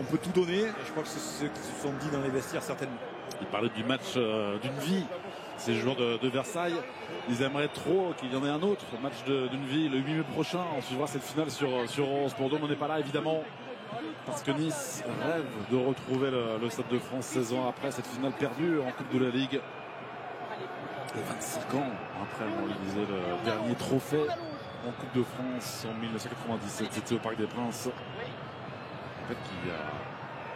on peut tout donner. Et je crois que c'est ce qui se sont dit dans les vestiaires certainement. Il parlait du match d'une vie. Ces joueurs de Versailles, ils aimeraient trop qu'il y en ait un autre match d'une vie le 8 mai prochain. On suivra cette finale sur Eurosport. Pour on n'est pas là évidemment parce que Nice rêve de retrouver le Stade de France 16 ans après cette finale perdue en Coupe de la Ligue. Et 25 ans après, on disait, le dernier trophée en Coupe de France en 1997. C'était au Parc des Princes. En fait, qui a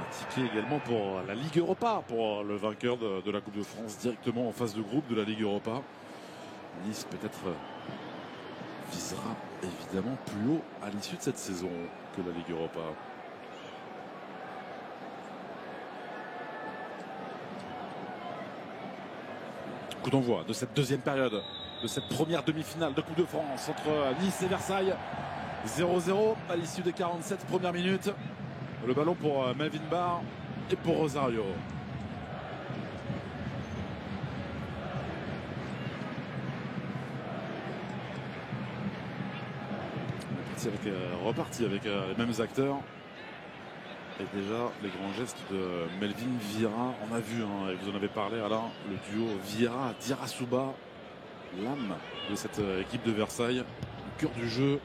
un ticket également pour la Ligue Europa, pour le vainqueur de la Coupe de France, directement en phase de groupe de la Ligue Europa. Nice peut-être visera évidemment plus haut à l'issue de cette saison que la Ligue Europa. Coup d'envoi de cette deuxième période, de cette première demi-finale de Coupe de France entre Nice et Versailles. 0-0 à l'issue des 47 premières minutes. Le ballon pour Melvin Barr et pour Rosario. Reparti avec les mêmes acteurs. Et déjà les grands gestes de Melvin Vieira. On a vu, et vous en avez parlé Alain, le duo Vieira-Dirasuba, l'âme de cette équipe de Versailles, le cœur du jeu.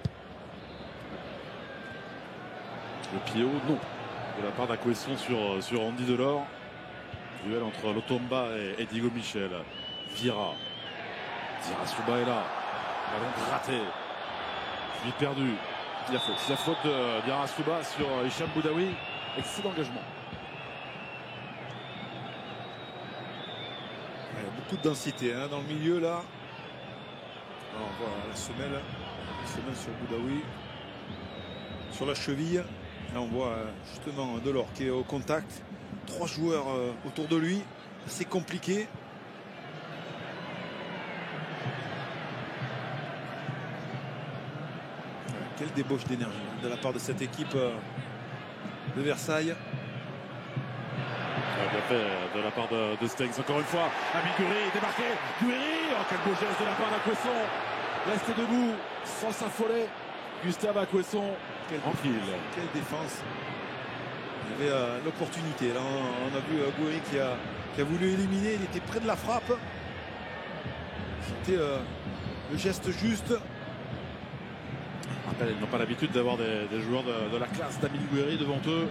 Le pied haut, non. De la part d'Aquesson sur Andy Delors. Duel entre Lotomba et Diego Michel. Vieira. Dirasuba est là. Ballon gratté. Puis perdu. La faute de Dirasuba sur Hicham Boudaoui. Excès d'engagement. Il y a beaucoup de densité dans le milieu là. Alors, on voit la semelle sur Boudaoui. Sur la cheville. Là on voit justement Delors qui est au contact. 3 joueurs autour de lui. C'est compliqué. Quelle débauche d'énergie de la part de cette équipe de Versailles. Bien fait de la part de Stengs. Encore une fois, Ami Guéry démarqué. Guéry, quel beau geste de la part d'Aquesson. Restez debout sans s'affoler. Gustave Aquesson. Quelle défense. Il y avait l'opportunité. Là, on a vu Guéry qui a voulu éliminer. Il était près de la frappe. C'était le geste juste. Ils n'ont pas l'habitude d'avoir des joueurs de la classe d'Amine Guéry devant eux.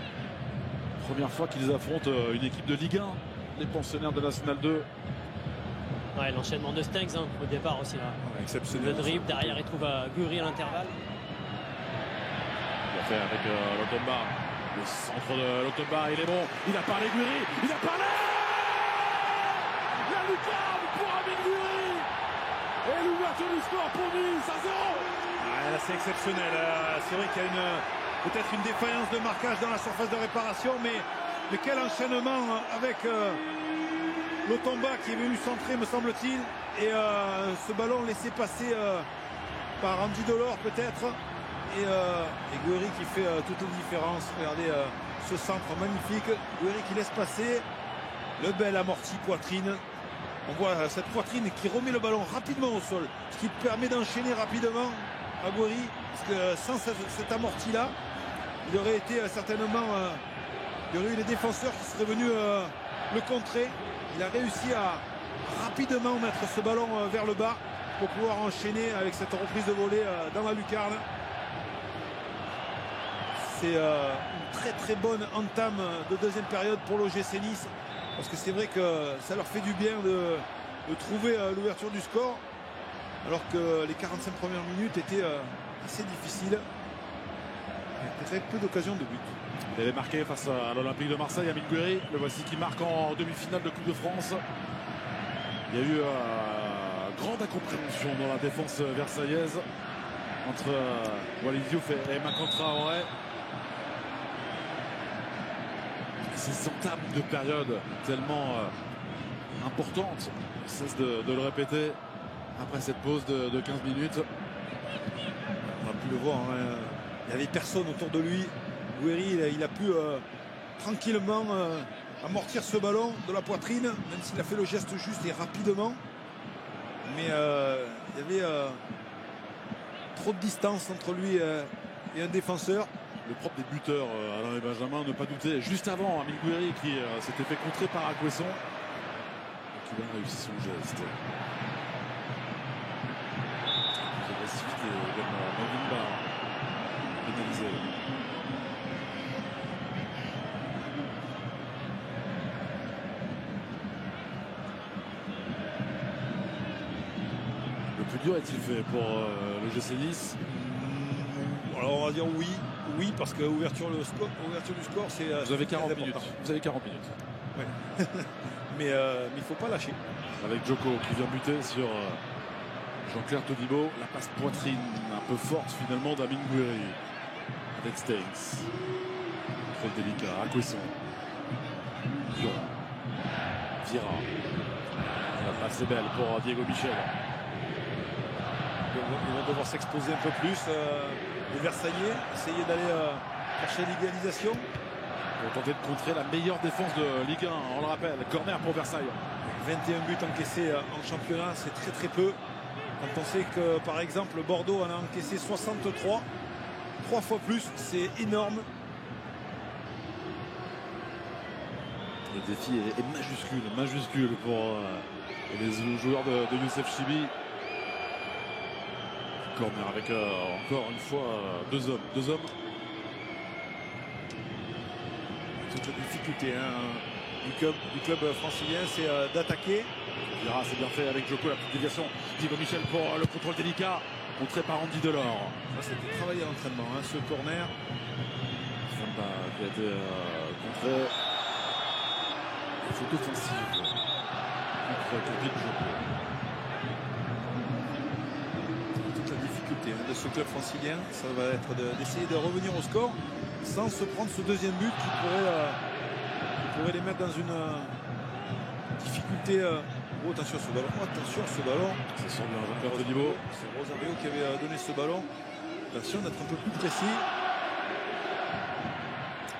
Première fois qu'ils affrontent une équipe de Ligue 1, les pensionnaires de National 2. Ouais, l'enchaînement de Stengs au départ aussi là. Ouais, exceptionnel. Le dribble, derrière il trouve Guéry à l'intervalle. Il a fait avec Lotomba. Le centre de Lotomba, il est bon. Il a parlé Guéry. Il a parlé. La lucarne pour Amine Guéry. Et l'ouverture du score pour Nice à 0. Là, c'est exceptionnel. C'est vrai qu'il y a peut-être une défaillance de marquage dans la surface de réparation, mais quel enchaînement avec Lotomba qui est venu centrer, me semble-t-il, et ce ballon laissé passer par Andy Delors peut-être, et Guéry qui fait toute la différence. Regardez ce centre magnifique, Guéry qui laisse passer, le bel amorti poitrine. On voit cette poitrine qui remet le ballon rapidement au sol, ce qui permet d'enchaîner rapidement à Guéry, parce que sans cet amorti là, il aurait été certainement, il y aurait eu les défenseurs qui seraient venus le contrer. Il a réussi à rapidement mettre ce ballon vers le bas pour pouvoir enchaîner avec cette reprise de volée dans la lucarne. C'est une très très bonne entame de deuxième période pour l'OGC Nice, parce que c'est vrai que ça leur fait du bien de trouver l'ouverture du score, alors que les 45 premières minutes étaient assez difficiles. Avec peu d'occasions de but. Il avait marqué face à l'Olympique de Marseille, Amine Guéry. Le voici qui marque en demi-finale de Coupe de France. Il y a eu grande incompréhension dans la défense versaillaise entre Walid Diouf et Makan Traoré. Ces entames de période tellement importantes, on cesse de le répéter après cette pause de 15 minutes. On a pu le voir, il n'y avait personne autour de lui. Guéry, il a pu tranquillement amortir ce ballon de la poitrine, même s'il a fait le geste juste et rapidement. Mais il y avait trop de distance entre lui et un défenseur. le propre des buteurs, Alain et Benjamin, ne pas douter. Juste avant, Amine Gouiri qui s'était fait contrer par Aguesson. Qui a réussi son geste. Plus d'agressivité également. Mavimba pénalisé. Le plus dur est-il fait pour le GC Nice? Alors on va dire oui, parce que ouverture du score, c'est. Vous avez 40 minutes. Vous avez 40 minutes. Ouais. mais il faut pas lâcher. Avec Djoko qui vient buter sur Jean-Claire Todibo. La passe poitrine un peu forte finalement d'Amine Gouiri. Avec Stanks. Très délicat. Aguesson. Dion. Vira. La passe est belle pour Diego Michel. Il va devoir s'exposer un peu plus. Les Versaillais, essayer d'aller chercher l'égalisation. Pour tenter de contrer la meilleure défense de Ligue 1, on le rappelle. Corner pour Versailles. 21 buts encaissés en championnat, c'est très très peu. Quand on sait que par exemple Bordeaux en a encaissé 63, 3 fois plus, c'est énorme. Le défi est majuscule pour les joueurs de Youssef Chibi. Corner avec encore une fois deux hommes. Toute la difficulté du club francilien, c'est d'attaquer. Vira, c'est bien fait avec Djoko, la petite déviation. Diego Michel pour le contrôle délicat, contré par Andy Delors. Ça, c'était travaillé à l'entraînement, ce corner. Fonda qui a été contré. Faute offensive contre Djoko. De ce club francilien, ça va être d'essayer de revenir au score sans se prendre ce deuxième but qui pourrait les mettre dans une difficulté. Oh, attention ce ballon, C'est sur bien Jean-Claire Todibo. C'est Rosario qui avait donné ce ballon. Attention d'être un peu plus précis.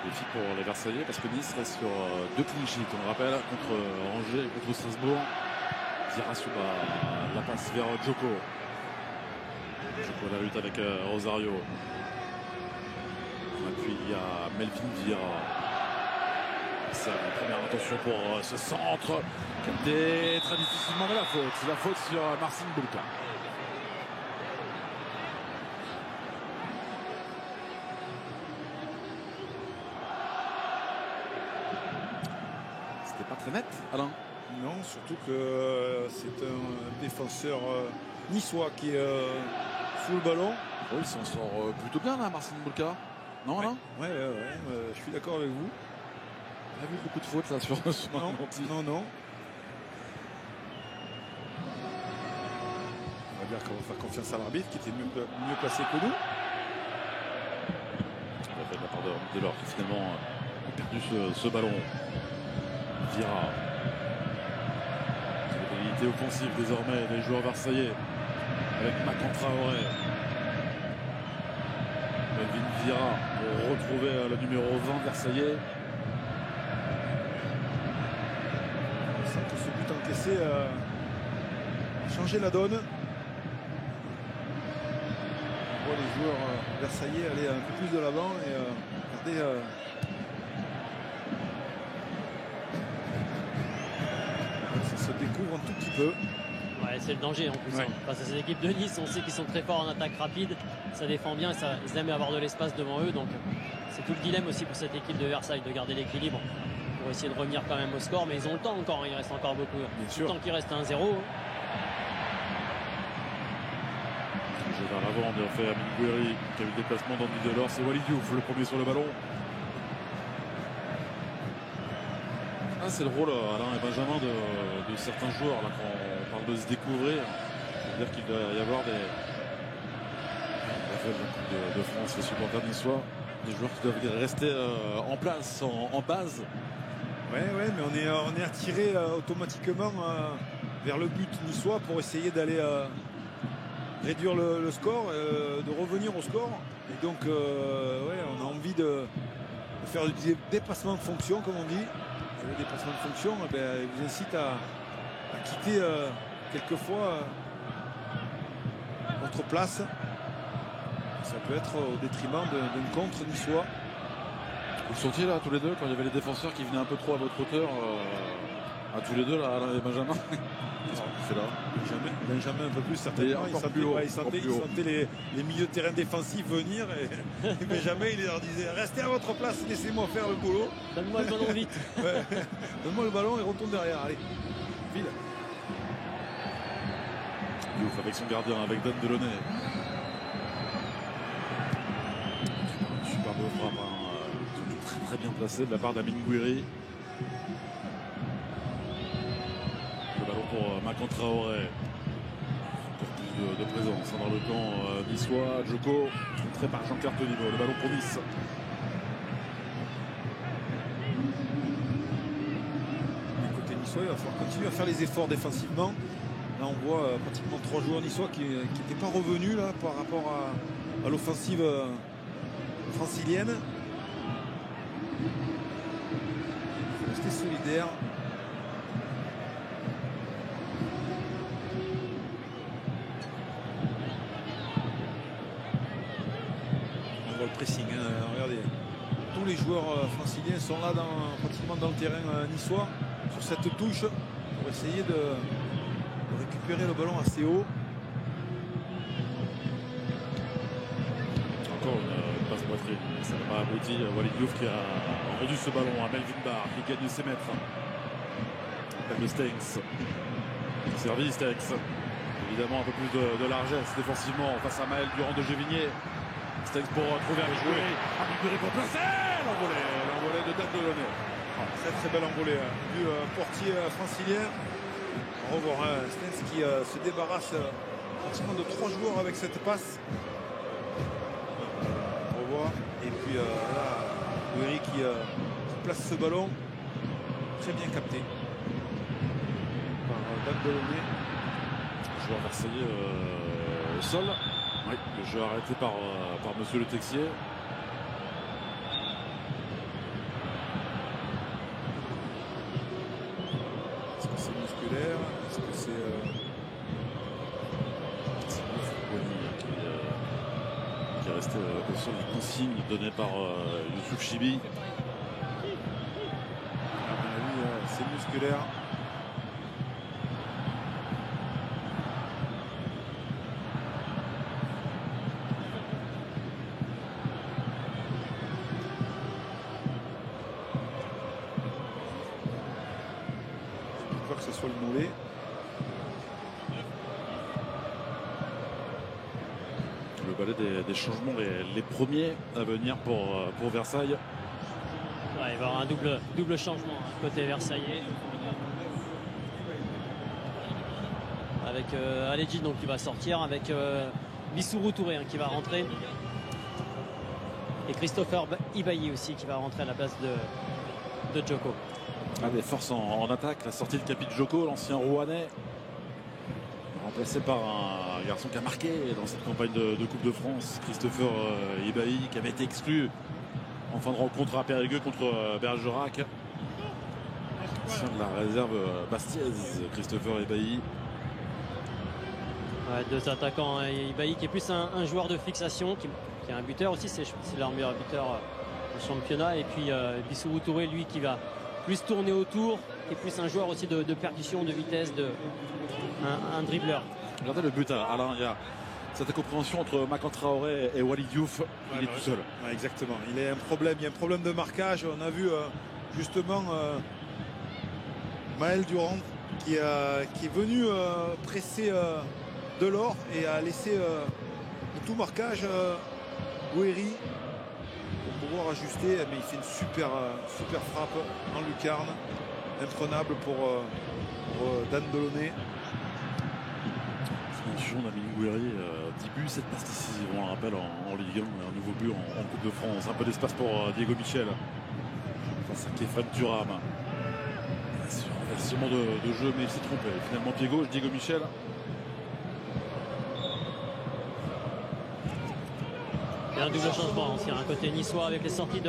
Défi pour les Versaillais parce que Nice reste sur 2 clean sheets, on le rappelle, contre Angers et contre Strasbourg. Vira sur la passe vers Djoko. Djoko la lutte avec Rosario. Et puis il y a Melvin Vira. C'est la première intention pour ce centre. Capté très difficilement, mais la faute sur Marcin Bulka. C'était pas très net, Alain? Non, surtout que c'est un défenseur niçois qui est sous le ballon. Oh, il s'en sort plutôt bien là, Marcin Bulka. Non, Alain? Ouais, je suis d'accord avec vous. On a vu beaucoup de fautes là sur Non. On va dire qu'on va faire confiance à l'arbitre qui était mieux placé que nous. La fait de la part de Delors qui finalement a perdu ce ballon. Vira. C'est l'habilité offensive désormais des joueurs versaillais avec Macan Traoré. Melvin Vira pour retrouver le numéro 20 versaillais. On sent que ce but encaissé a changé la donne. On voit les joueurs versaillais aller un peu plus de l'avant et garder ça se découvre un tout petit peu. Ouais, c'est le danger en plus. Ouais. Face à ces équipes de Nice, on sait qu'ils sont très forts en attaque rapide. Ça défend bien, ils aiment avoir de l'espace devant eux. Donc c'est tout le dilemme aussi pour cette équipe de Versailles de garder l'équilibre pour essayer de revenir quand même au score. Mais ils ont le temps encore, il reste encore beaucoup. Bien sûr. Tant qu'il reste 1-0. Jeu vers l'avant, bien fait Amine Gouiri qui a eu le déplacement d'Andy Delors. C'est Walid Diouf le premier sur le ballon. Ah, c'est le rôle, Alain et Benjamin, de certains joueurs là, quand on parle de se découvrir. C'est-à-dire qu'il doit y avoir des de France, les supporters niçois, des joueurs qui doivent rester en place, en base. Ouais, mais on est attiré automatiquement vers le but niçois pour essayer d'aller réduire le score, de revenir au score. Et donc, on a envie de faire du dépassement de fonction, comme on dit. Et le dépassement de fonction, il vous incite à quitter quelquefois votre place Ça peut être au détriment d'un contre niçois. Vous sentiez là tous les deux quand il y avait les défenseurs qui venaient un peu trop à votre hauteur, à tous les deux là, Alain et Benjamin. Qu'est-ce qu'on fait là? Benjamin un peu plus certainement. Il sentait les milieux de terrain défensifs venir et Benjamin il leur disait restez à votre place, laissez-moi faire le boulot. Donne-moi le ballon vite. Ouais. Donne-moi le ballon et retourne derrière. Allez, file. Diouf avec son gardien, avec Dan Delaunay. Superbe frappe, très bien placé de la part d'Amine Gouiri. Le ballon pour Makan Traoré. Pour plus de présence dans le camp niçois. Djoko, très par Jean-Claire Todibo. Le ballon pour Nice. Du côté niçois, il va falloir continuer à faire les efforts défensivement. Là, on voit pratiquement 3 joueurs niçois qui n'étaient pas revenus là, par rapport à l'offensive francilienne. Il faut rester solidaire. On voit le pressing. Regardez, tous les joueurs franciliens sont là pratiquement dans le terrain niçois sur cette touche pour essayer de récupérer le ballon assez haut. Encore une passe poitrine, ça n'a pas abouti. Walid Diouf qui a rendu ce ballon à Melvin Barr qui gagne ses mètres. Le Stengs. Servi Stengs. Évidemment un peu plus de largesse défensivement face à Maël Durand de Gévigné. Stengs pour trouver un joueur. Amine pour placer l'envolée de Dan Delaunay. Très belle envolée du portier francilien. On va voir Stengs qui se débarrasse pratiquement de 3 joueurs avec cette passe. On revoit. Et puis là, Gouiri qui place ce ballon. Très bien capté par Dan Delaunay. Joueur marseillais au sol. Oui, le jeu arrêté par Monsieur Le Texier. Est-ce que c'est musculaire? Est-ce que c'est qui est resté conscient du consigne donné par Youssouf Chibi. à mon avis, c'est musculaire. Que ce soit le mollet. Le balai des changements, les premiers à venir pour Versailles. Ouais, il va y avoir un double changement côté versaillais. Avec Aledji donc qui va sortir, avec Bissourou Touré qui va rentrer. Et Christopher Ibailly aussi qui va rentrer à la place de Djoko. Des forces en attaque, la sortie de Capi Djoko, l'ancien Rouennais, remplacé par un garçon qui a marqué dans cette campagne de Coupe de France, Christopher Ibailly, qui avait été exclu en fin de rencontre à Périgueux contre Bergerac. Ancien de la réserve bastiaise, Christopher Ibailly. Ouais, 2 attaquants, Ibailly qui est plus un joueur de fixation, qui est un buteur aussi, c'est leur meilleur buteur du championnat. Et puis Bissourou Touré, lui, qui va plus tourner autour, qui est plus un joueur aussi de percussion, de vitesse, un dribbleur. Regardez le but, Alain, il y a cette incompréhension entre Makan Traoré et Walid Diouf. Il est tout seul. Ouais, exactement, il y a un problème de marquage. On a vu justement Maël Durand qui est venu presser Delors et a laissé de tout marquage Gouiri pour pouvoir ajuster, mais il fait une super frappe en lucarne, imprenable pour Dan Delaunay. Attention d'Amine Gouiri, 10 buts, 7 passes décisives, on le rappelle en Ligue 1, un nouveau but en Coupe de France, un peu d'espace pour Diego Michel face à Kefren Thuram. Sur un versement de jeu, mais il s'est trompé. Finalement, pied gauche, Diego Michel. Il y a un double changement aussi, un côté niçois avec les sorties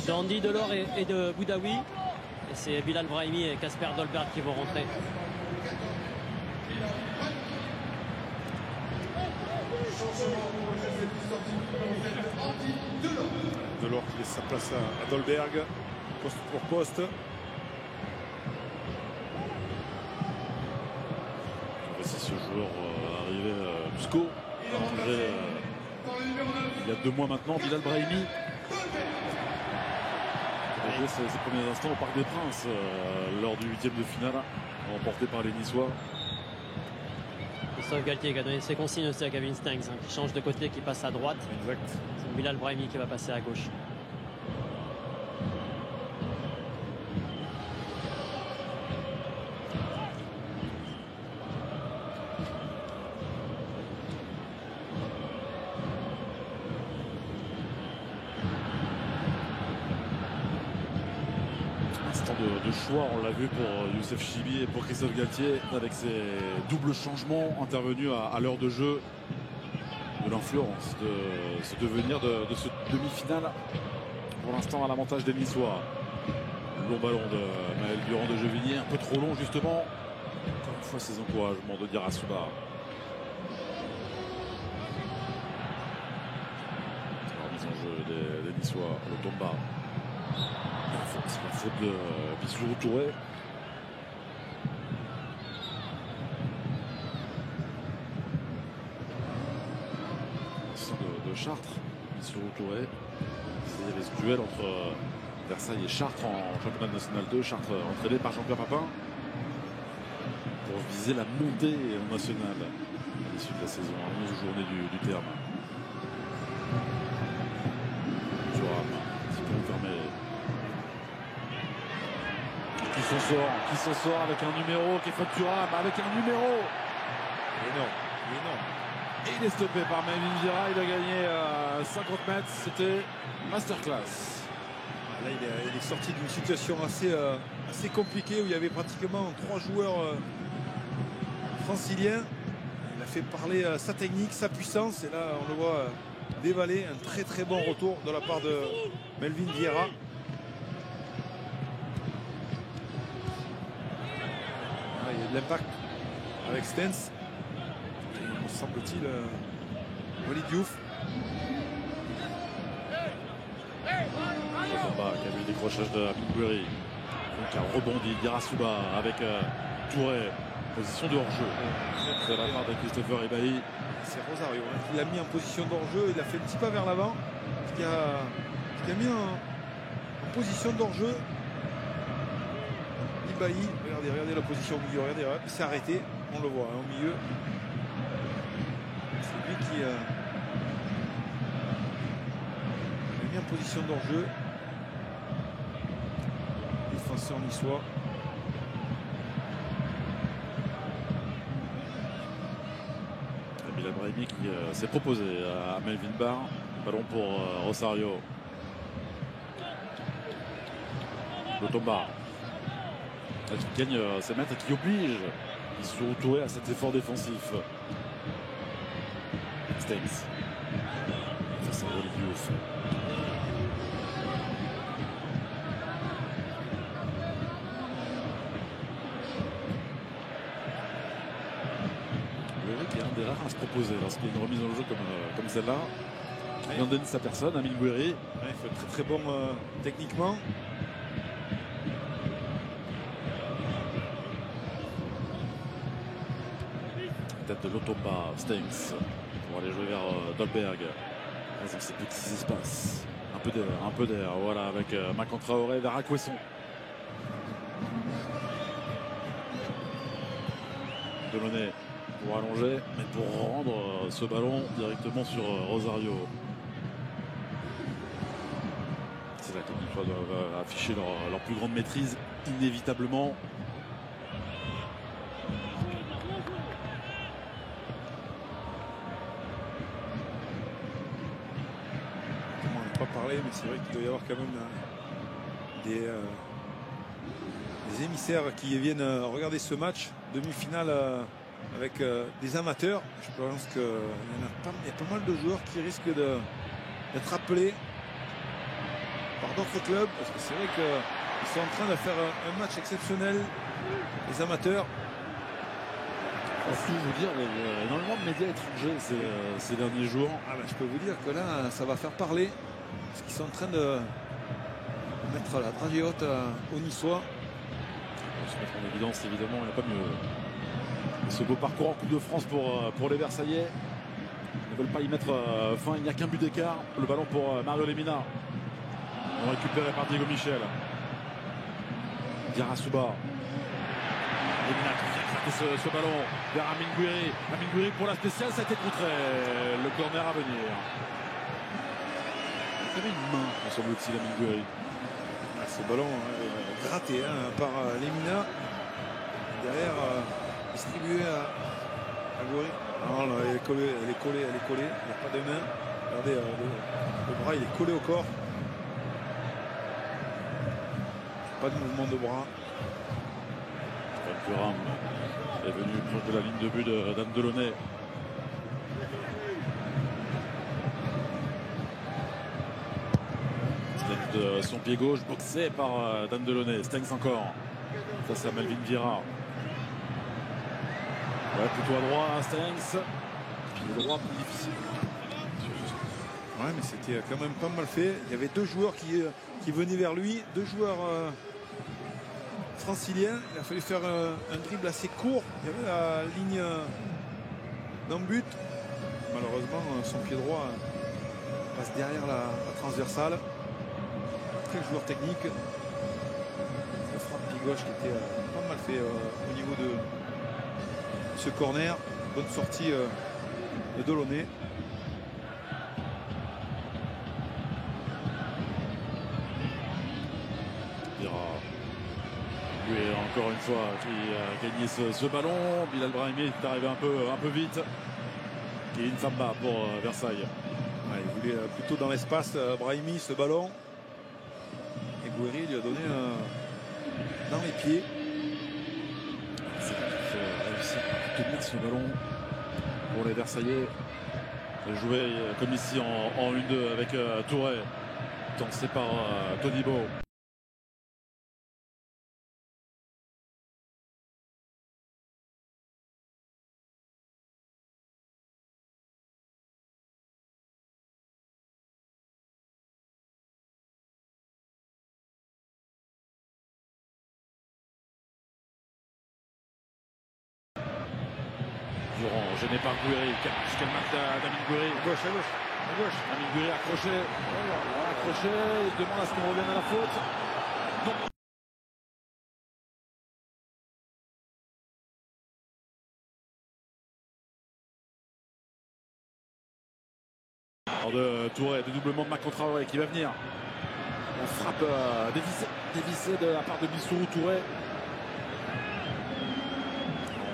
d'Andy Delors et de Boudaoui. Et c'est Bilal Brahimi et Kasper Dolberg qui vont rentrer. Delors qui laisse sa place à Dolberg, poste pour poste. Voici ce joueur arrivé Musco, il y a 2 mois maintenant, Bilal Brahimi. Il a joué ses premiers instants au Parc des Princes lors du 8e de finale, remporté par les Niçois. Christophe Galtier qui a donné ses consignes aussi à Gavin Stengs, qui change de côté, qui passe à droite. Exact. C'est Bilal Brahimi qui va passer à gauche. De choix, on l'a vu pour Youssef Chibi et pour Christophe Galtier, avec ces doubles changements intervenus à l'heure de jeu, de l'influence de ce devenir de ce demi-finale, pour l'instant à l'avantage des Niçois. Long ballon de Maël Durand de Jevigny, un peu trop long justement. Encore une fois ces encouragements de Diarra-Souba. Mise en jeu des Niçois, le Tomba. C'est la faute de Bissou Touré. De Chartres, Bissou Touré. Il y avait ce duel entre Versailles et Chartres en championnat national 2. Chartres entraîné par Jean-Pierre Papin pour viser la montée en national à l'issue de la saison, à 11 journées du terme. Thuram, petit peu enfermé. Qui s'en sort avec un numéro, Kefren Thuram avec un numéro Énorme. et il est stoppé par Melvin Vieira. Il a gagné 50 mètres, c'était masterclass. Là il est sorti d'une situation assez compliquée où il y avait pratiquement 3 joueurs franciliens. Il a fait parler sa technique, sa puissance, et là on le voit dévaler. Un très très bon retour de la part de Melvin Vieira. Il y a de l'impact avec Stengs. Me semble-t-il Walid Diouf. Tomba qui a vu le décrochage de Abingouiri, qui a rebondi. Diarra-Souba avec Touré, position de hors-jeu de la part de Christopher Ibahi. C'est Rosario qui l'a mis en position d'hors-jeu. Il a fait un petit pas vers l'avant, qui a mis en position d'hors-jeu. Ibahi, regardez la position au milieu, regardez, il s'est arrêté, on le voit au milieu. C'est lui qui a mis en position d'hors-jeu. Défenseur niçois. Bilal Brahimi qui s'est proposé à Melvin Barr. Ballon pour Rosario. Le Tomba qui gagne ses mètres et qui oblige Bissou Touré à cet effort défensif. Stengs face à Walid Diouf. Qui est un des rares à se proposer lorsqu'il y a une remise en jeu comme celle-là. Qui vient donner sa personne, Amine Gouiri. Il faut être très très bon techniquement. Tête de l'Otomba, Stengs pour aller jouer vers Dolberg dans ces petits espaces. Un peu d'air, voilà, avec Makan Traoré vers Akwesson. Delaunay pour allonger, mais pour rendre ce ballon directement sur Rosario. C'est là que les Niçois doivent afficher leur plus grande maîtrise, inévitablement. On n'a pas parlé, mais c'est vrai qu'il doit y avoir quand même des émissaires qui viennent regarder ce match, demi-finale avec des amateurs. Je pense qu'il y a pas mal de joueurs qui risquent d'être appelés par d'autres clubs, parce que c'est vrai qu'ils sont en train de faire un match exceptionnel, les amateurs. Pour tout vous dire, il y a énormément de médias étrangers ces derniers jours. Ah ben, je peux vous dire que là, ça va faire parler. Parce qu'ils sont en train de mettre la dragée haute aux Niçois. Pour se mettre en évidence, évidemment, il n'y a pas mieux. Ce beau parcours en Coupe de France pour les Versaillais. Ils ne veulent pas y mettre fin, il n'y a qu'un but d'écart. Le ballon pour Mario Lemina. Récupéré par Diego Michel. Diarra-Souba. Lemina qui vient craquer ce ballon vers Amine Gouiri. Amine Gouiri pour la spéciale, ça a été contré. Le corner à venir. Il avait une main, me semble-t-il, Amine Gouiri. Ce ballon gratté par Lemina. Derrière, distribué à Gouiri. Non, non, elle est collée, elle est collée, elle est collée. Il n'y a pas de main. Regardez, le bras il est collé au corps. Pas de mouvement de bras. Thuram est venu proche de la ligne de but d'Anne Delaunay. Stengs de son pied gauche, boxé par Dan Delaunay. Stengs encore. Face à Melvin Vieira. Ouais, plutôt à droite, Stengs. Puis le droit plus difficile. Ouais, mais c'était quand même pas mal fait. Il y avait deux joueurs qui venaient vers lui, deux joueurs franciliens. Il a fallu faire un dribble assez court. Il y avait la ligne d'un but. Malheureusement, son pied droit passe derrière la transversale. Très joueur technique. Le frappe pied gauche qui était pas mal fait au niveau de ce corner. Bonne sortie de Delaunay. Lui encore une fois qui a gagné ce ballon. Bilal Brahimi est arrivé un peu vite. Et une samba pour Versailles. Ouais, il voulait plutôt dans l'espace Brahimi ce ballon. Et Gouiri lui a donné dans les pieds. C'est réussir à tenir ce ballon pour les Versaillais. Jouer comme ici en 1-2 avec Touré. Tensé par Todibo. Durand, gêné par Gouiri, jusqu'à le match d'Amine Gouiri. À gauche, à gauche, à gauche. Amine Gouiri accroché. Accroché, il demande à ce qu'on revienne à la faute. Non. De Touré, dédoublement de Macron Traoré qui va venir. On frappe dévissé de la part de Bissourou Touré.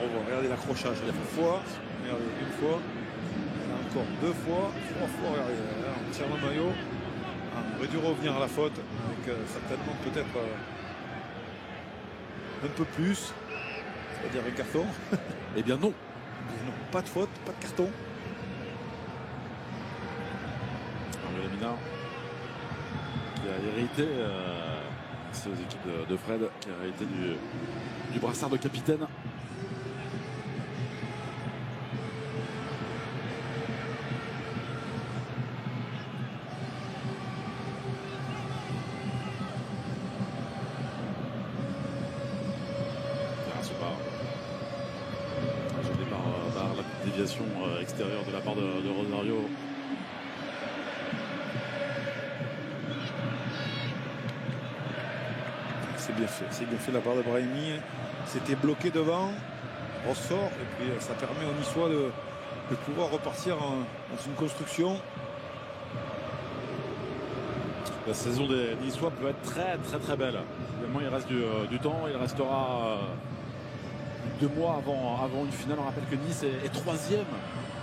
On va regarder l'accrochage une fois, regardez une fois, et encore deux fois, trois fois, regardez, là, on tire le maillot. On aurait dû revenir à la faute, avec certainement peut-être un peu plus, c'est-à-dire un carton. Eh bien non. Non, pas de faute, pas de carton. Lemina qui a hérité, c'est aux équipes de Fred, qui a hérité du brassard de capitaine. Gêné par la déviation extérieure de la part de Rosario. C'est bien fait de la part de Brahimi. C'était bloqué devant, ressort, et puis ça permet aux Niçois de pouvoir repartir dans une construction. La saison des Niçois peut être très belle. Évidemment, il reste du temps. Il restera 2 mois avant une finale. On rappelle que Nice est 3e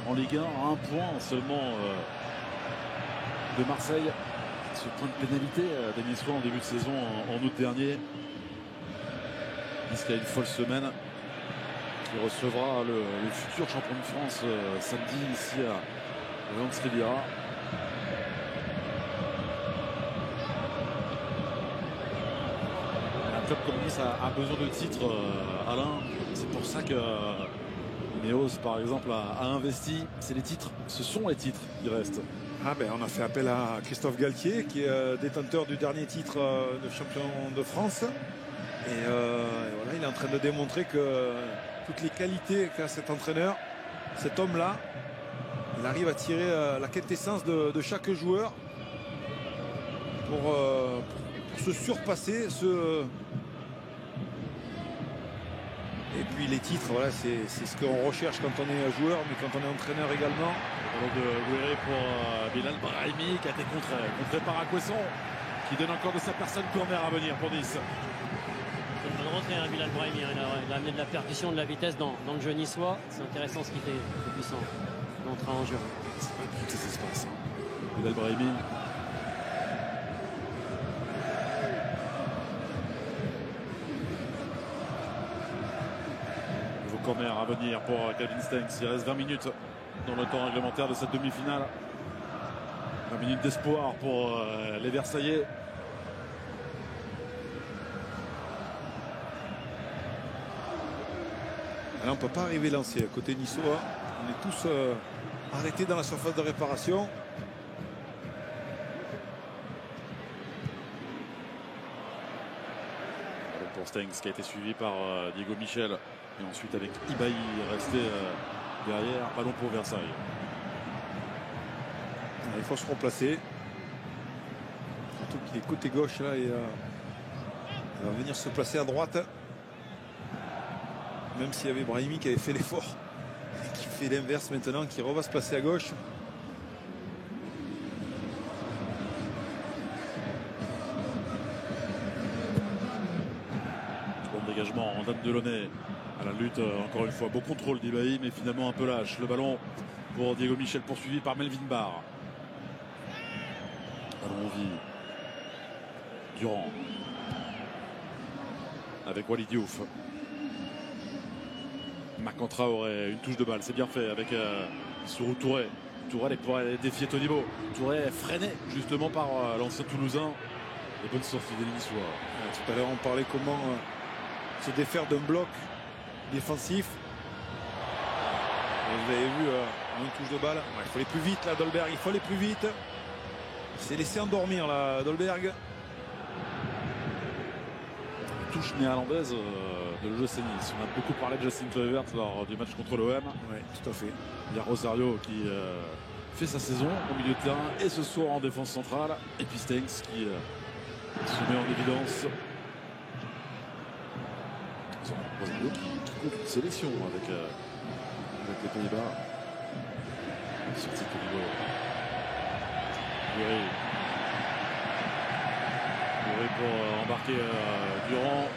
en Ligue 1, à 1 point seulement de Marseille. Ce point de pénalité des Niçois en début de saison en août dernier. Nice qui a une folle semaine, qui recevra le futur champion de France samedi ici à Lens Riviera. Un club comme Nice a besoin de titres, Alain. C'est pour ça que Ineos, par exemple, a investi. C'est les titres, ce sont les titres qui restent. Ah ben, on a fait appel à Christophe Galtier, qui est détenteur du dernier titre de champion de France. Et voilà, il est en train de démontrer que toutes les qualités qu'a cet entraîneur, cet homme-là, il arrive à tirer la quintessence de chaque joueur pour se surpasser. Et puis les titres, voilà, c'est ce qu'on recherche quand on est joueur, mais quand on est entraîneur également. Le ballon de Gouiri pour Bilal Brahimi qui a été contré par Akwesson, qui donne encore de sa personne. Corner à venir pour Nice. C'est une bonne rentrée, hein, Bilal Brahimi. Il a amené de la percussion, de la vitesse dans le jeu niçois. C'est intéressant ce qu'il fait depuis son entrée en jeu. C'est pas tous ces espaces. Bilal Brahimi. Nouveau corner à venir pour Calvin Stengs. Il reste 20 minutes dans le temps réglementaire de cette demi-finale. 20 minutes d'espoir pour les Versaillais. Là, on ne peut pas arriver lancé à côté niçois. On est tous arrêtés dans la surface de réparation. Pour Stengs qui a été suivi par Diego Michel. Et ensuite avec Ibaï resté derrière. Ballon pour Versailles. Il faut se remplacer. Surtout qu'il est côté gauche là. Et, il va venir se placer à droite. Même s'il y avait Brahimi qui avait fait l'effort. Qui fait l'inverse maintenant. Qui va se placer à gauche. Bon dégagement en Dame Delaunay. À la lutte, encore une fois, beau contrôle d'Ibaï, mais finalement un peu lâche. Le ballon pour Diego Michel, poursuivi par Melvin Barr. Ballon en vie. Durand. Avec Walid Diouf. Marc Traoré, une touche de balle, c'est bien fait avec Sourou Touré. Touré pourrait défier Todibo. Touré est freiné justement par l'ancien Toulousain. Les bonnes sorties des Niçois. Tout à l'heure, on parlait comment se défaire d'un bloc défensif. Et vous avez vu une touche de balle. Il faut aller plus vite là, Dolberg. Il faut aller plus vite. Il s'est laissé endormir là, Dolberg. Touche néerlandaise de l'OGC Nice. On a beaucoup parlé de Justin Kluivert lors du match contre l'OM. Oui, tout à fait. Il y a Rosario qui fait sa saison au milieu de terrain et ce soir en défense centrale. Et puis Stengs qui se met en évidence. Rosario qui compte une sélection avec les Pays-Bas. Sorti de niveau. Gouiri pour embarquer Durand.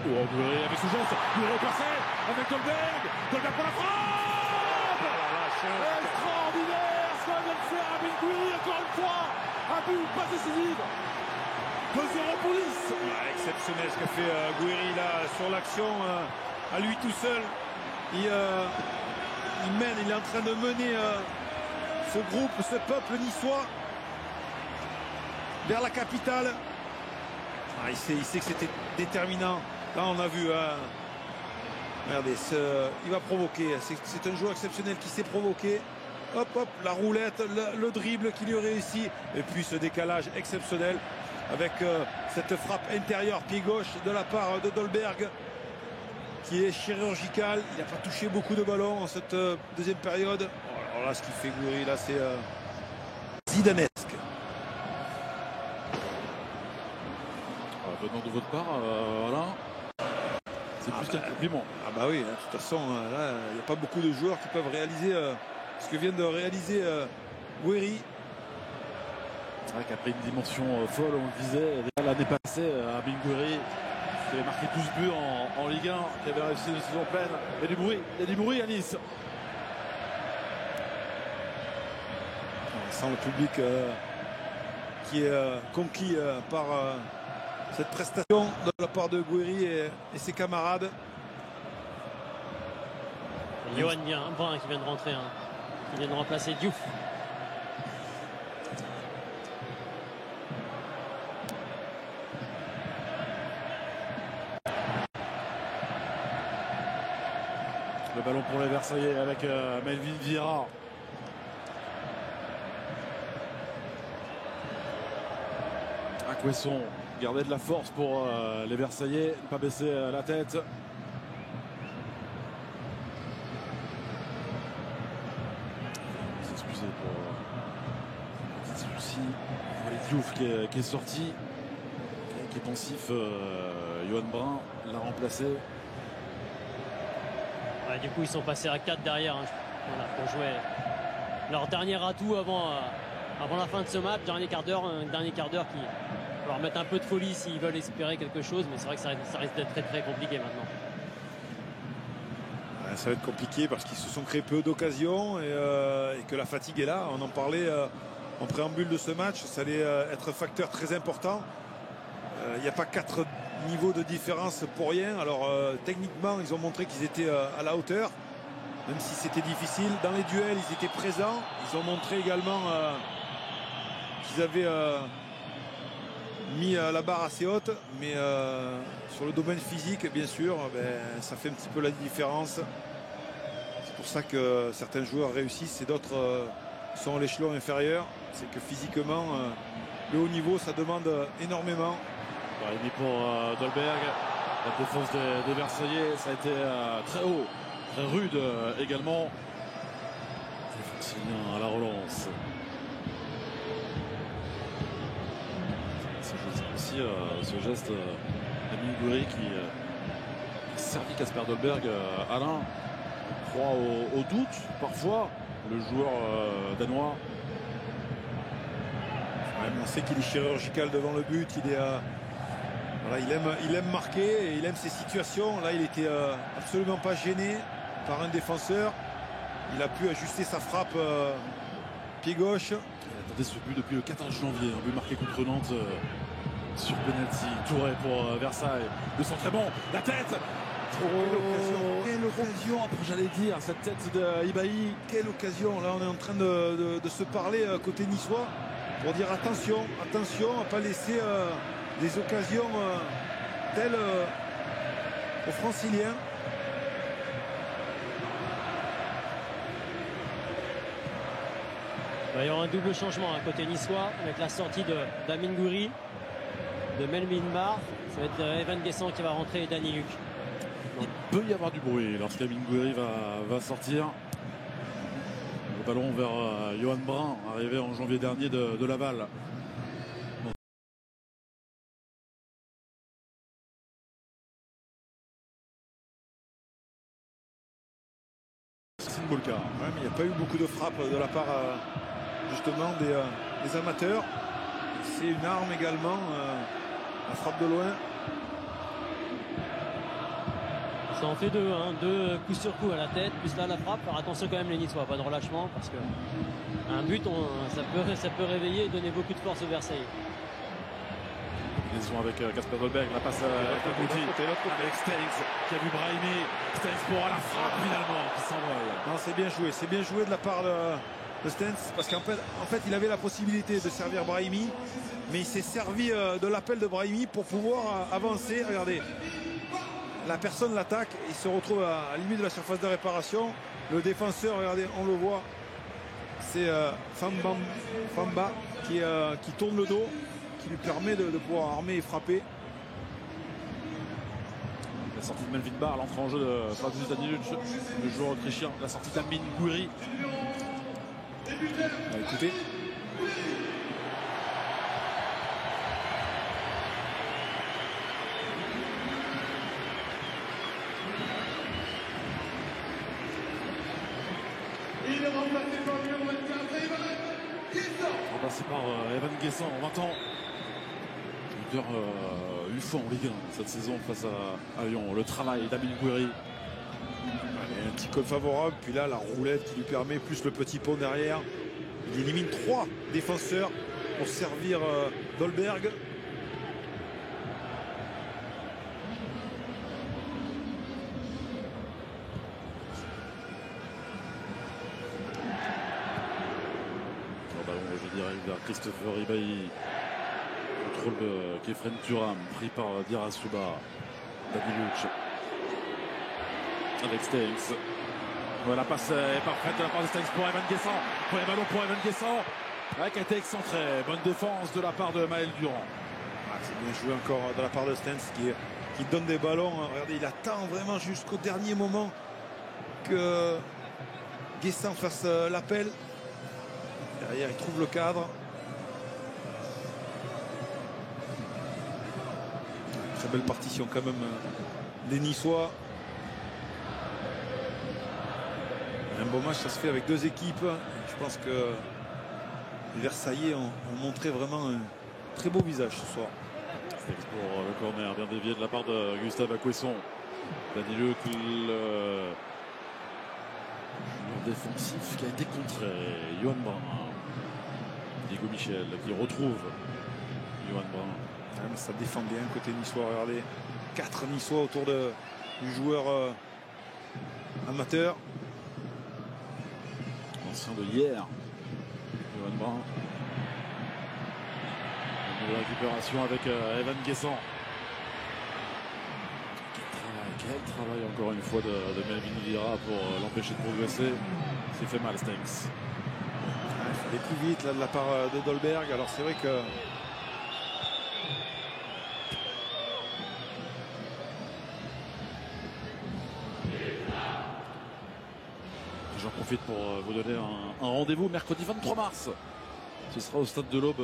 Gouiri avec Soujance. Gouiri passé avec Dolberg. Dolberg pour la frappe. Extraordinaire ce qu'on vient de faire à Gouiri encore une fois. Un but pas décisif. 2-0 pour Nice. Exceptionnel ce que fait Gouiri là sur l'action à lui tout seul. Il mène, il est en train de mener ce groupe, ce peuple niçois vers la capitale. Il sait que c'était déterminant. Là on a vu. Regardez, il va provoquer. C'est un joueur exceptionnel qui s'est provoqué. Hop, hop, la roulette, le dribble qui lui réussit. Et puis ce décalage exceptionnel avec cette frappe intérieure pied gauche de la part de Dolberg qui est chirurgical. Il n'a pas touché beaucoup de ballons en cette deuxième période. Alors là, ce qu'il fait Gouiri, là, c'est zidanesque. Venant de votre part, Alain, c'est plus qu'un compliment. Ah bah oui, de toute façon, là, il n'y a pas beaucoup de joueurs qui peuvent réaliser ce que vient de réaliser Gouiri. C'est vrai qu'après une dimension folle, on le disait, l'année passée, Amine Gouiri, qui avait marqué 12 buts en Ligue 1, qui avait réussi une saison pleine. Il y a du bruit à Nice. On sent le public qui est conquis par cette prestation de la part de Gouiri et ses camarades. Johan Brun qui vient de rentrer, qui vient de remplacer Diouf. Le ballon pour les Versaillais avec Melvin Vieira. Acquesson, garder de la force pour les Versaillais, ne pas baisser la tête. S'excuser pour petit souci. Walid Diouf qui est sorti. Qui est pensif. Johan Brun l'a remplacé. Ouais, du coup, ils sont passés à 4 derrière. Hein. Voilà, pour jouer leur dernier atout avant la fin de ce match. Dernier quart d'heure qui va leur mettre un peu de folie s'ils veulent espérer quelque chose. Mais c'est vrai que ça risque d'être très très compliqué maintenant. Ouais, ça va être compliqué parce qu'ils se sont créés peu d'occasions et que la fatigue est là. On en parlait en préambule de ce match. Ça allait être un facteur très important. Il n'y a pas 4 niveaux de différence pour rien. Alors techniquement, ils ont montré qu'ils étaient à la hauteur, même si c'était difficile. Dans les duels, ils étaient présents. Ils ont montré également qu'ils avaient mis la barre assez haute. Mais sur le domaine physique, bien sûr, ça fait un petit peu la différence. C'est pour ça que certains joueurs réussissent et d'autres sont à l'échelon inférieur. C'est que physiquement, le haut niveau, ça demande énormément. Et pour Dolberg, la défense des Versaillais, ça a été très haut, très rude également. Les Franciliens à la relance. C'est aussi ce geste d'Amine Gouiri qui a servi Kasper Dolberg. Alain croit au doute parfois, le joueur danois. Ouais, on sait qu'il est chirurgical devant le but, voilà, il aime marquer et il aime ces situations. Là, il était absolument pas gêné par un défenseur. Il a pu ajuster sa frappe pied gauche. Il attendait ce but depuis le 14 janvier. Un but marqué contre Nantes sur penalty. Touré pour Versailles. Le centre très bon. La tête. Quelle occasion. Après, j'allais dire, cette tête de Ibahi. Quelle occasion. Là, on est en train de se parler côté niçois pour dire attention à ne pas laisser des occasions telles aux Franciliens. Il va y avoir un double changement à côté niçois avec la sortie d'Amine Gouiri, de Melvin Barr. Ça va être Evan Guessant qui va rentrer et Danny Luc. Il peut y avoir du bruit lorsqu'Amine Gouiri va sortir. Le ballon vers Johan Brun, arrivé en janvier dernier de Laval. Ouais, mais il n'y a pas eu beaucoup de frappes de la part justement des amateurs. C'est une arme également, la frappe de loin. Ça en fait deux, hein, 2 coups sur coup à la tête, plus là la frappe. Alors attention quand même les Niçois, pas de relâchement parce que un but, ça peut réveiller et donner beaucoup de force aux Versailles. Ils sont avec Kasper Dolberg, la passe avec Mouti, avec Stengs qui a vu Brahimi. Stengs pour la frappe finalement qui s'envole. Non, c'est bien joué de la part de Stengs parce qu'en fait il avait la possibilité de servir Brahimi, mais il s'est servi de l'appel de Brahimi pour pouvoir avancer. Regardez, la personne l'attaque, il se retrouve à la limite de la surface de réparation. Le défenseur, regardez, on le voit, c'est Famba qui tourne le dos, qui lui permet de pouvoir armer et frapper. La sortie de Melvin Barr, l'entrée en jeu de Flavius Danilic, le joueur autrichien. La sortie d'Amine Gouiri. Écoutez. Remplacé par Evan Guessant, 20 ans. Leader UFA en Ligue 1 cette saison face à Lyon. Le travail d'Amine Gouiri. Un petit code favorable, puis là la roulette qui lui permet, plus le petit pont derrière. Il élimine 3 défenseurs pour servir Dolberg. Je dirais vers Christopher Ibahi. Contrôle de Kefren Turam, pris par Dirasuba. Danilic. avec Stengs. La passe est parfaite de la part de Stengs pour Evan Guessant. Premier ballon pour Evan Guessant. Qui a été excentré. Bonne défense de la part de Maël Durand. C'est bien joué encore de la part de Stengs qui donne des ballons. Regardez, il attend vraiment jusqu'au dernier moment que Guessant fasse l'appel. Derrière, il trouve le cadre. Très belle partition quand même des Niçois. Un beau match, ça se fait avec deux équipes. Je pense que les Versaillais ont montré vraiment un très beau visage ce soir. Stengs pour le corner, bien dévié de la part de Gustave Acquesson. Daniel le défensif qui a été contré. Johan Brun. Diego Michel qui retrouve Johan Brun. Mais ça défend bien côté niçois. Regardez, 4 Niçois autour du joueur amateur. L'ancien de hier, Johan Brun. Une nouvelle récupération avec Evan Guessant. Quel travail encore une fois de Melvin Vieira pour l'empêcher de progresser. C'est fait mal, Stengs. Il fallait plus vite là, de la part de Dolberg. Alors c'est vrai que j'en profite pour vous donner un rendez-vous mercredi 23 mars. Ce sera au stade de l'Aube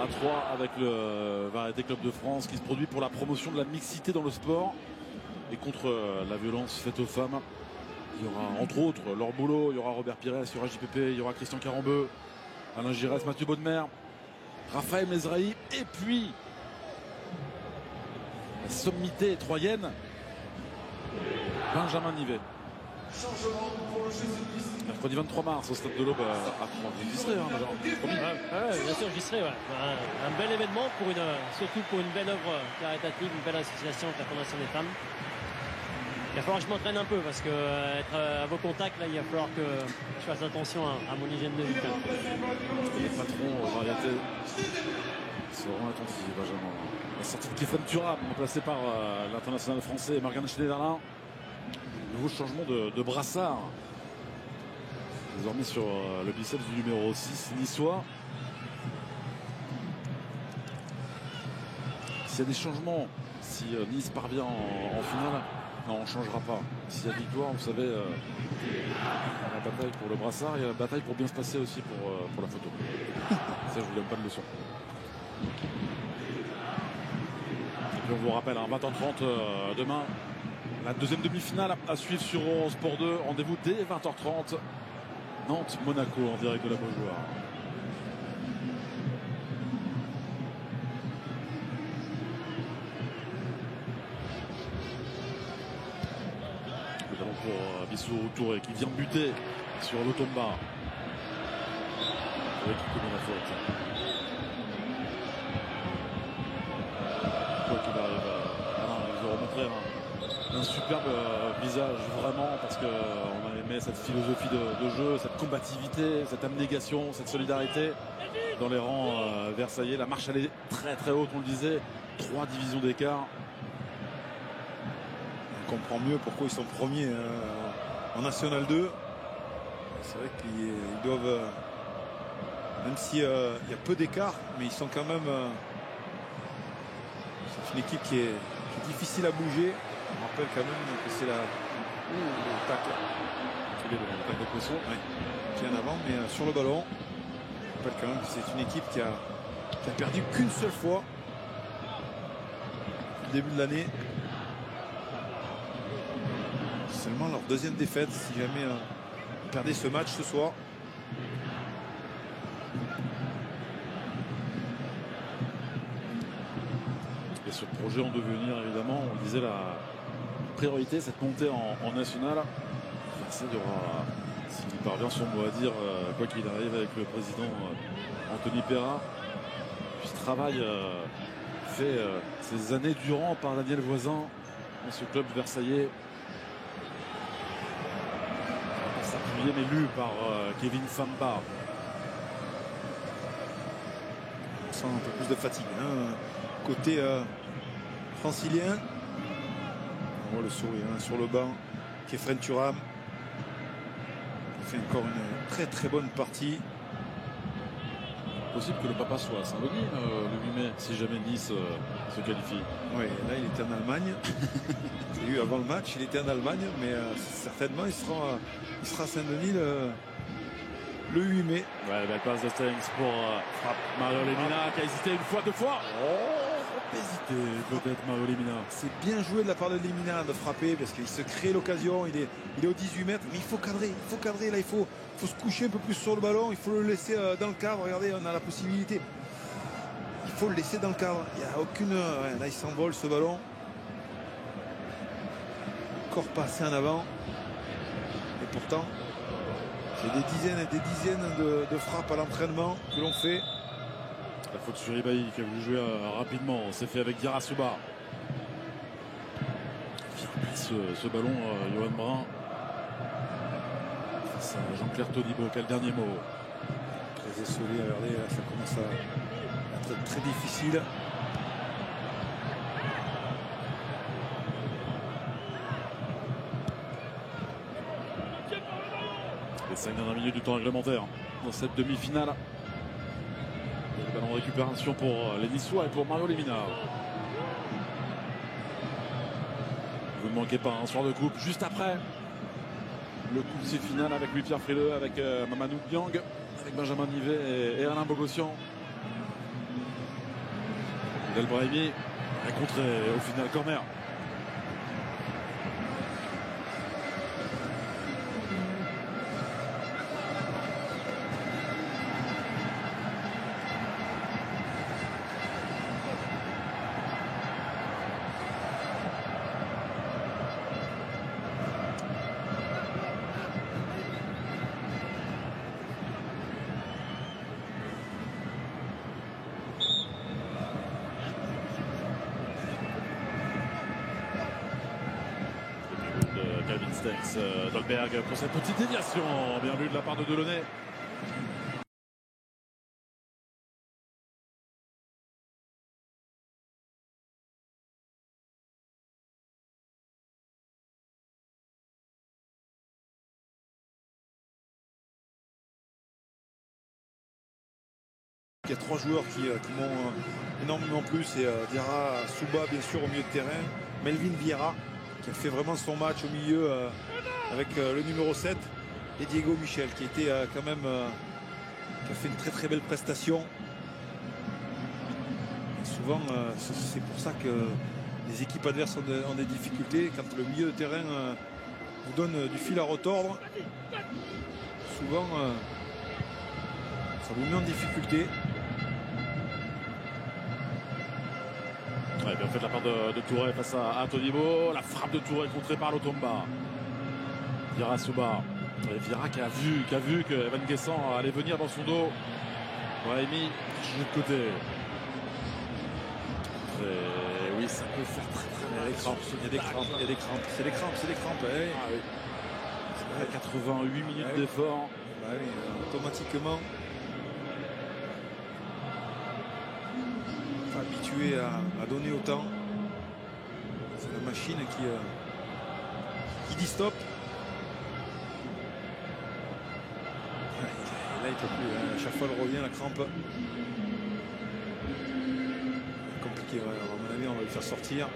à Troyes avec le Variété Club de France qui se produit pour la promotion de la mixité dans le sport et contre la violence faite aux femmes. Il y aura entre autres Laure Boulot, il y aura Robert Pires, il y aura JPP, il y aura Christian Carambeu, Alain Giresse, Mathieu Baudemer, Raphaël Mezrahi et puis la sommité troyenne, Benjamin Nivet. Mercredi 23 mars au stade de l'Aube à Troyes. Vous y serez, Bien sûr, j'y serai. Un bel événement, surtout pour une belle œuvre caritative, une belle association avec la Fondation des femmes. Il va falloir que je m'entraîne un peu parce que être à vos contacts, là, il va falloir que je fasse attention à mon hygiène de vie. Les patrons Variété seront attentifs, Benjamin. La sortie de Kefren Turam, remplacé par l'international français Morgan Schneiderlin. Nouveau changement de brassard. Désormais sur le biceps du numéro 6 niçois. S'il y a des changements, si Nice parvient en finale, non, on ne changera pas. S'il y a victoire, vous savez, la bataille pour le brassard, il y a la bataille pour bien se passer aussi pour la photo. Ça, je vous donne pas de leçon. Et puis on vous rappelle, 20h30 demain, la deuxième demi-finale à suivre sur Sport 2. Rendez-vous dès 20h30. Nantes-Monaco en direct de la Beaujoire. Nous allons pour Bissou Touré qui vient buter sur l'Otomba. Touré qui commet la faute. Quoi qu'il arrive, ils ont remontré un superbe visage vraiment parce qu'on a aimé cette philosophie de jeu, cette combativité, cette abnégation, cette solidarité dans les rangs versaillais. La marche allait très très haute, on le disait, 3 divisions d'écart. On comprend mieux pourquoi ils sont premiers en National 2. C'est vrai qu'ils doivent, même s'il y a peu d'écart, mais ils sont quand même, c'est une équipe qui est difficile à bouger. On rappelle quand même que c'est l'attaque. L'attaque de Poisson. Oui, qui est en avant, mais sur le ballon. On rappelle quand même que c'est une équipe qui a perdu qu'une seule fois au début de l'année. Seulement leur deuxième défaite si jamais ils perdaient ce match ce soir. Et ce projet en devenir, évidemment, on disait la priorité, cette montée en national. Versailles aura, s'il parvient son mot à dire, quoi qu'il arrive avec le président Anthony Perrin, puis ce travail fait ces années durant par Daniel Voisin dans ce club versaillais. On s'appuyer, mais lu par Kevin Famba. On sent un peu plus de fatigue côté francilien. On voit le sourire sur le banc. Kefren Thuram. Il fait encore une très très bonne partie. Possible que le papa soit à Saint-Denis le 8 mai, si jamais Nice se qualifie. Oui, là il était en Allemagne. J'ai eu avant le match, il était en Allemagne, mais certainement il sera à Saint-Denis le 8 mai. Ouais, belle passe de Stengs pour Mario Lemina qui a hésité une fois, deux fois. Hésité peut-être Mario Lemina. C'est bien joué de la part de Lemina de frapper parce qu'il se crée l'occasion, il est au 18 mètres, mais il faut cadrer là, il faut se coucher un peu plus sur le ballon, il faut le laisser dans le cadre. Regardez, on a la possibilité. Il faut le laisser dans le cadre. Il n'y a aucune. Ouais, là il s'envole ce ballon. Encore pas assez en avant. Et pourtant, c'est des dizaines et des dizaines de frappes à l'entraînement que l'on fait. La faute sur Ibaï qui a voulu jouer rapidement. C'est fait avec Diarra-Souba. Ce ballon, Johan Brun. Face à Jean-Claire Todibo. Quel dernier mot? Très esselé, regardez, là, ça commence à être très difficile. Les 5 dernières minutes du temps réglementaire dans cette demi-finale. Le ballon de récupération pour les Niçois et pour Mario Lemina. Vous ne manquez pas un soir de coupe juste après le coup de sifflet final avec Louis-Pierre Frileux, avec Mamadou Diang, avec Benjamin Nivet et Alain Bogossian. Del Brahimi a contré au final corner. Dolberg pour cette petite déviation, bien vu de la part de Delaunay. Il y a 3 joueurs qui m'ont énormément plu. C'est Diarra-Souba bien sûr au milieu de terrain, Melvin Vieira qui a fait vraiment son match au milieu avec le numéro 7 et Diego Michel qui était quand même qui a fait une très très belle prestation. Et souvent c'est pour ça que les équipes adverses ont des difficultés quand le milieu de terrain vous donne du fil à retordre. Souvent ça vous met en difficulté. Ouais, bien fait de la part de Touré face à Todibo. La frappe de Touré contrée par Lotomba. Diarra-Souba. Vieira qui a vu que Evan Guessant allait venir dans son dos. Brahimi qui joue de côté. Et oui, ça peut faire très mal. Il y a des crampes. C'est des crampes. Ouais. Ah, oui. 88 minutes d'effort. Bah oui, automatiquement. Habitué à donner autant. C'est la machine qui dit stop. Là il peut plus. À chaque fois elle revient la crampe. Compliqué. Ouais. À mon avis on va le faire sortir.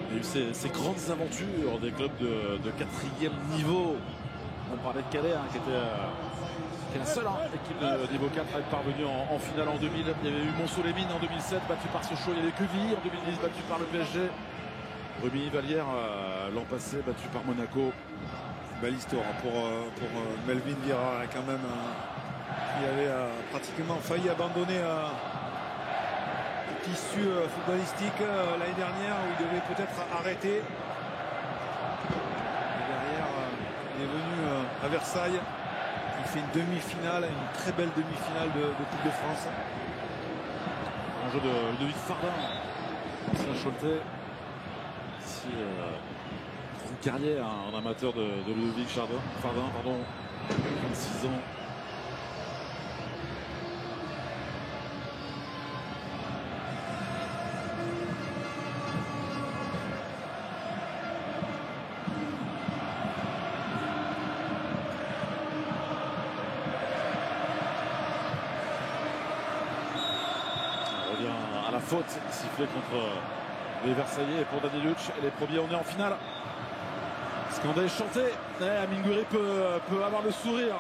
Il y a eu ces grandes aventures des clubs de 4e niveau. On parlait de Calais qui était la seule équipe de niveau 4 à être parvenue en finale en 2000. Il y avait eu Montceau-les-Mines en 2007 battu par Sochaux. Il y avait Quevilly en 2010 battu par le PSG. Remilly-Vallière l'an passé battu par Monaco. Belle histoire pour Melvin Vieira quand même qui avait pratiquement failli abandonner le tissu footballistique l'année dernière où il devait peut-être arrêter. Et derrière il est venu à Versailles. Il fait une demi-finale, une très belle demi-finale de Coupe de France. En jeu de Ludovic Fardin, ancien Choletais. Ici, grande carrière en amateur de Ludovic Fardin, 26 ans. faute sifflée contre les Versaillais et pour Daniluc. Et les premiers, on est en finale. Scandé chanté. Amine Gouiri peut avoir le sourire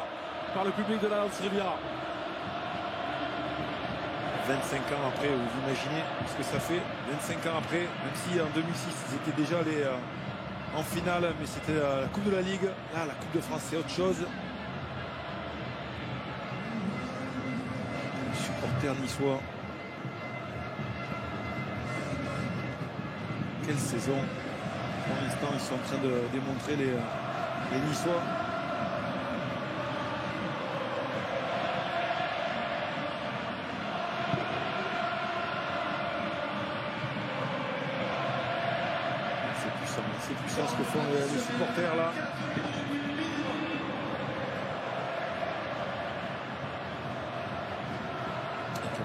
par le public de l'Alliance Riviera. 25 ans après, vous imaginez ce que ça fait. 25 ans après, même si en 2006 ils étaient déjà allés en finale, mais c'était la Coupe de la Ligue. Là, la Coupe de France, c'est autre chose. Les supporters niçois. Quelle saison. Pour l'instant, ils sont en train de démontrer les Niçois. C'est puissant ce que font les supporters là.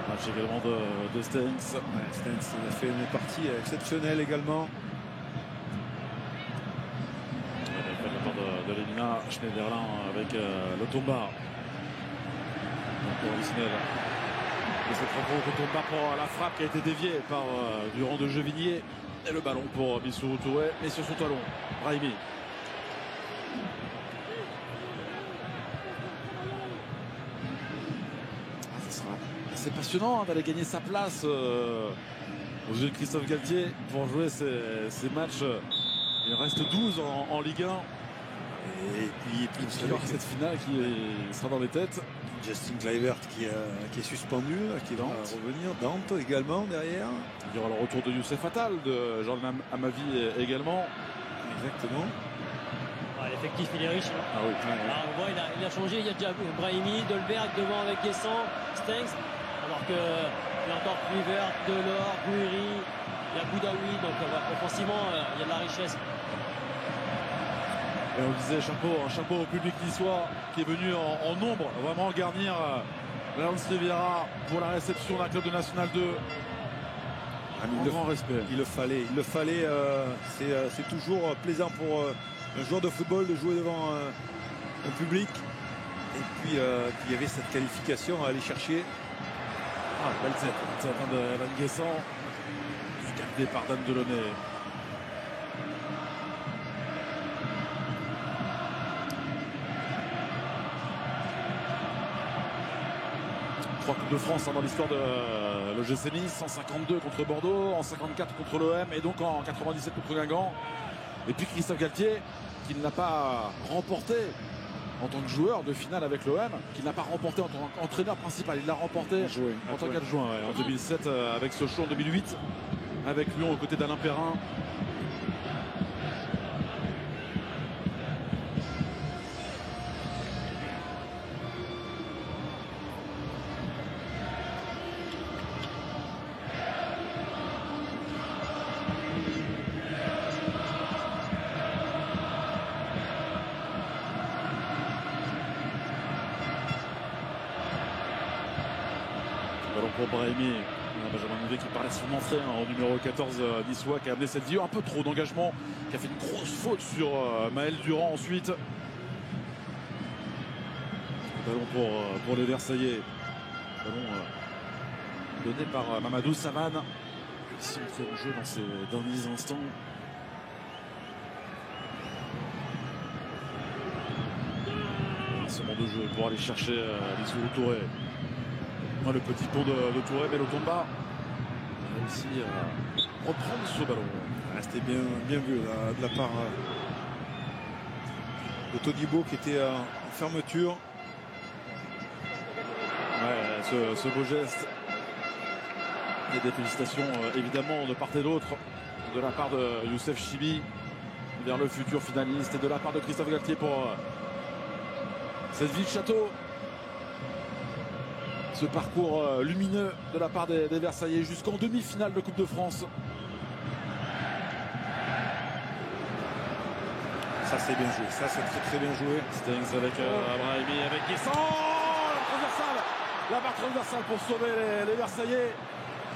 Match également de Stengs. Ouais, Stengs a fait une partie exceptionnelle également. De la part de Lemina, Schneiderlin avec le Tomba. Donc Ismaël. Et cette rencontre au Tomba pour la frappe qui a été déviée par Durand de Jevigné. Et le ballon pour Bissou Touré, mais sur son talon, Brahimi. Ça sera assez passionnant d'aller gagner sa place aux yeux de Christophe Galtier pour jouer ces matchs. Il reste 12 en Ligue 1. Et puis avec cette finale qui sera dans les têtes. Justin Kluivert qui est suspendu, qui va revenir. Dante également derrière. Il y aura le retour de Youssef Attal, de Jean Amavi également. Exactement. L'effectif il est riche. Hein. Ah oui. On voit, il a changé. Il y a déjà Brahimi, Dolberg devant avec Guessant, Stengs. Alors qu'il y a encore Kluivert, Delors, Gouiri, il y a Boudaoui. Donc offensivement, il y a de la richesse. Et on disait un chapeau au public niçois qui est venu en nombre vraiment garnir l'Alliance Riviera pour la réception d'un club de National 2. Grand respect. Il le fallait. C'est toujours plaisant pour un joueur de football de jouer devant un public. Et puis il y avait cette qualification à aller chercher. Belle tête de Evan Guessant, gardé par Dan Delaunay. 3 Coupes de France dans l'histoire de l'OGC Nice, 152 contre Bordeaux, en 54 contre l'OM et donc en 97 contre Guingamp. Et puis Christophe Galtier qui ne l'a pas remporté en tant que joueur de finale avec l'OM, qui n'a pas remporté en tant qu'entraîneur principal. Il l'a remporté en tant qu'adjoint en 2007 avec Sochaux, en 2008 avec Lyon aux côtés d'Alain Perrin. Pour Brahimi, Benjamin Nivet qui parlait de son entrée en numéro 14 niçois, qui a amené cette vie un peu trop d'engagement, qui a fait une grosse faute sur Maël Durand ensuite. Ballon pour les Versaillais. Ballon donné par Mamadou Samane. Ici on fait le jeu dans ces derniers instants. Ce moment de jeu pour aller chercher Bissou Touré. Le petit pont de Touré, mais le Tomba a réussi à reprendre ce ballon. C'était bien vu là, de la part de Todibo qui était en fermeture. Ouais, ce beau geste. Il y a des félicitations évidemment de part et d'autre de la part de Youssef Chibi vers le futur finaliste et de la part de Christophe Galtier pour cette vie de château. Ce parcours lumineux de la part des Versaillais jusqu'en demi-finale de Coupe de France. Ça c'est bien joué, ça c'est très bien joué. Stengs avec Brahimi, avec Guessant. La barre transversale pour sauver les Versaillais.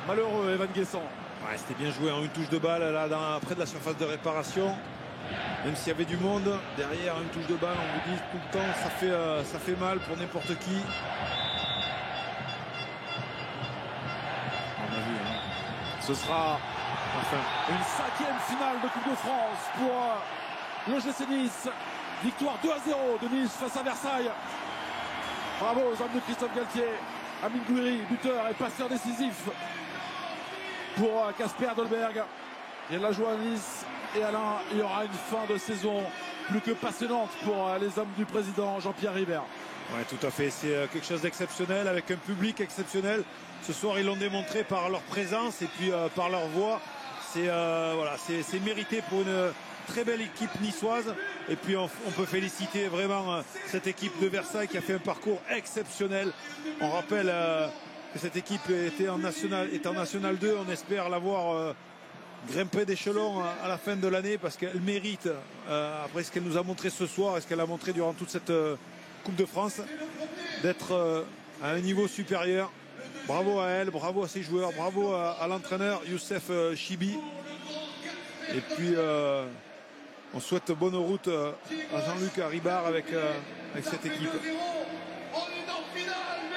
Malheureux Evan Guessant. Ouais, c'était bien joué en une touche de balle là près de la surface de réparation. Même s'il y avait du monde derrière une touche de balle, on vous dit tout le temps ça fait mal pour n'importe qui. Ce sera une 5e finale de Coupe de France pour le GC Nice. Victoire 2-0 de Nice face à Versailles. Bravo aux hommes de Christophe Galtier. Amine Gouiri, buteur et passeur décisif pour Casper Dolberg. Il y a de la joie à Nice. Et Alain, il y aura une fin de saison plus que passionnante pour les hommes du président Jean-Pierre Ribert. Oui, tout à fait. C'est quelque chose d'exceptionnel avec un public exceptionnel. Ce soir, ils l'ont démontré par leur présence et puis par leur voix. C'est voilà, c'est mérité pour une très belle équipe niçoise. Et puis on peut féliciter vraiment cette équipe de Versailles qui a fait un parcours exceptionnel. On rappelle que cette équipe est en National 2. On espère l'avoir grimper d'échelon à la fin de l'année parce qu'elle mérite, après ce qu'elle nous a montré ce soir et ce qu'elle a montré durant toute cette Coupe de France, d'être à un niveau supérieur. Bravo à elle, bravo à ses joueurs, bravo à l'entraîneur Youssef Chibi. Et puis on souhaite bonne route à Jean-Luc Ribard avec cette équipe. On est en finale.